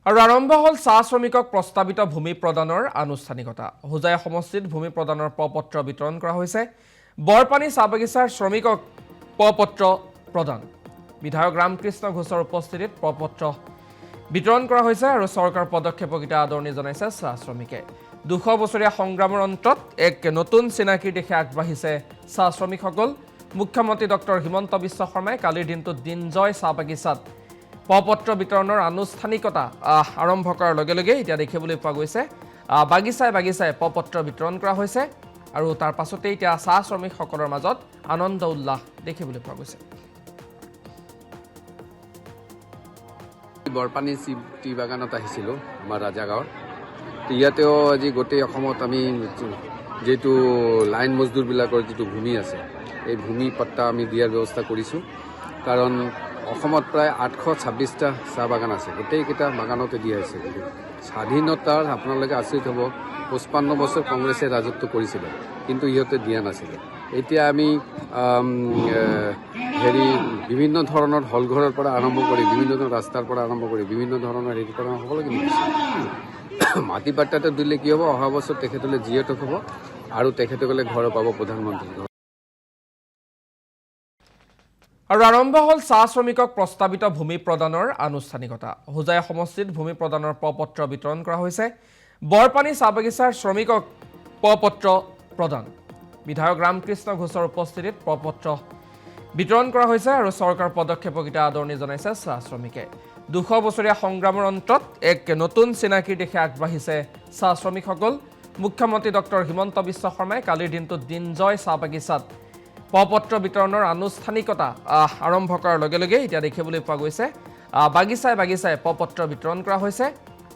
আৰু আৰম্ভ হল চাহ শ্ৰমিকক প্ৰস্তাৱিত ভূমি প্ৰদানৰ আনুষ্ঠানিকতা। হোজাই সমষ্টিত ভূমি প্ৰদানৰ প্ৰপত্ৰ বিতৰণ কৰা হৈছে। বৰপানী চাহ বাগিচাৰ শ্ৰমিকক প্ৰপত্ৰ প্ৰদান। বিধায়ক ৰামকৃষ্ণ ঘোষৰ উপস্থিতিত প্ৰপত্ৰ বিতৰণ কৰা হৈছে আৰু চৰকাৰ পদক্ষেপক এতিয়া আদৰণি জনাইছে চাহ শ্ৰমিকে। 200 বছৰীয়া সংগ্ৰামৰ অন্তত এক নতুন চিনাকিৰ দিশে আগবাঢ়িছে চাহ শ্ৰমিকসকল। মুখ্যমন্ত্ৰী ডক্টৰ হিমন্ত বিশ্ব শৰ্মাই কালিৰ দিনটোত দিনজয় চাহ বাগিচাত প্ৰপত্ৰ বিতৰণৰ আনুষ্ঠানিকতা আৰম্ভ কৰাৰ লগে লগে এতিয়া দেখিবলৈ পোৱা গৈছে বাগিচাই প্ৰপত্ৰ বিতৰণ কৰা হৈছে আৰু তাৰ পাছতে এতিয়া চাহ শ্ৰমিকসকলৰ মাজত আনন্দ উল্লাস দেখিবলৈ পোৱা গৈছে। বৰপানী টি বাগানত আহিছিলোঁ আমাৰ ৰাজাগাঁৱৰ। ইয়াতেও আজি গোটেই অসমত আমি যিটো লাইন মজদুৰবিলাকৰ যিটো ভূমি আছে এই ভূমি পট্টা আমি দিয়াৰ ব্যৱস্থা কৰিছোঁ। কাৰণ অসমত প্ৰায় 826টা চাহ বাগান আছে, গোটেইকেইটা বাগানতে দিয়া হৈছে। স্বাধীনতাৰ আপোনালোকে আচৰিত হ'ব, 55 বছৰ কংগ্ৰেছে ৰাজত্ব কৰিছিলে কিন্তু ইহঁতে দিয়া নাছিলে। এতিয়া আমি বিভিন্ন ধৰণৰ হলঘৰৰ পৰা আৰম্ভ কৰি বিভিন্ন ধৰণৰ ৰাস্তাৰ পৰা আৰম্ভ কৰি বিভিন্ন ধৰণৰ হেৰি কৰা সকলোকে মিলিছে। মাটি পাট্টাটো দিলে কি হ'ব, অহা বছৰ তেখেতসকলে জিঅ'টক হ'ব আৰু তেখেতসকলে ঘৰ পাব প্ৰধানমন্ত্ৰীৰ ঘৰ। আৰু আৰম্ভ হল চাহ শ্ৰমিকক প্ৰস্তাৱিত ভূমি প্ৰদানৰ আনুষ্ঠানিকতা। হোজাই সমষ্টিত ভূমি প্ৰদানৰ প্ৰপত্ৰ বিতৰণ কৰা হৈছে। বৰপানী চাহ বাগিচাৰ শ্ৰমিকক প্ৰপত্ৰ প্ৰদান। বিধায়ক ৰামকৃষ্ণ ঘোষৰ উপস্থিতিত প্ৰপত্ৰ বিতৰণ কৰা হৈছে আৰু চৰকাৰ পদক্ষেপক এতিয়া আদৰণি জনাইছে চাহ শ্ৰমিকে। 200 বছৰীয়া সংগ্ৰামৰ অন্তত এক নতুন চিনাকিৰ দিশে আগবাঢ়িছে চাহ শ্ৰমিকসকল। মুখ্যমন্ত্ৰী ডক্টৰ হিমন্ত বিশ্ব শৰ্মাই কালিৰ দিনটোত দিনজয় চাহ বাগিচাত প্ৰপত্ৰ বিতৰণৰ আনুষ্ঠানিকতা আৰম্ভ কৰাৰ লগে লগে এতিয়া দেখিবলৈ পোৱা গৈছে বাগিচাই প্ৰপত্ৰ বিতৰণ কৰা হৈছে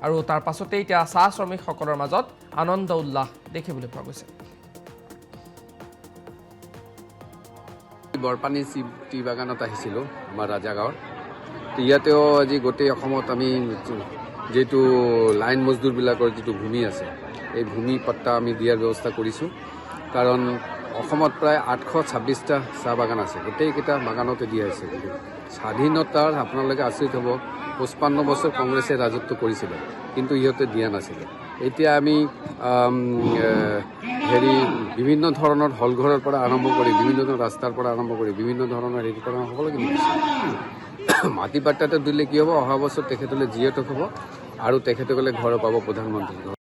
আৰু তাৰ পাছতে এতিয়া চাহ শ্ৰমিকসকলৰ মাজত আনন্দ উল্লাস দেখিবলৈ পোৱা গৈছে। বৰপানী টি বাগানত আহিছিলোঁ আমাৰ ৰাজাগাঁৱৰ। ইয়াতেও আজি গোটেই অসমত আমি যিটো লাইন মজদুৰবিলাকৰ যিটো ভূমি আছে এই ভূমি পট্টা আমি দিয়াৰ ব্যৱস্থা কৰিছোঁ। কাৰণ অসমত প্ৰায় 826টা চাহ বাগান আছে, গোটেইকেইটা বাগানতে দিয়া হৈছে। স্বাধীনতাৰ আপোনালোকে আচৰিত হ'ব, 55 বছৰ কংগ্ৰেছে ৰাজত্ব কৰিছিলে কিন্তু ইহঁতে দিয়া নাছিলে। এতিয়া আমি বিভিন্ন ধৰণৰ হলঘৰৰ পৰা আৰম্ভ কৰি বিভিন্ন ধৰণৰ ৰাস্তাৰ পৰা আৰম্ভ কৰি বিভিন্ন ধৰণৰ হেৰি কৰা সকলোকে মিলিছে। মাটি পাট্টাটো দিলে কি হ'ব, অহা বছৰ তেখেতসকলে জিঅ'টক হ'ব আৰু তেখেতসকলে ঘৰ পাব প্ৰধানমন্ত্ৰীৰ ঘৰ।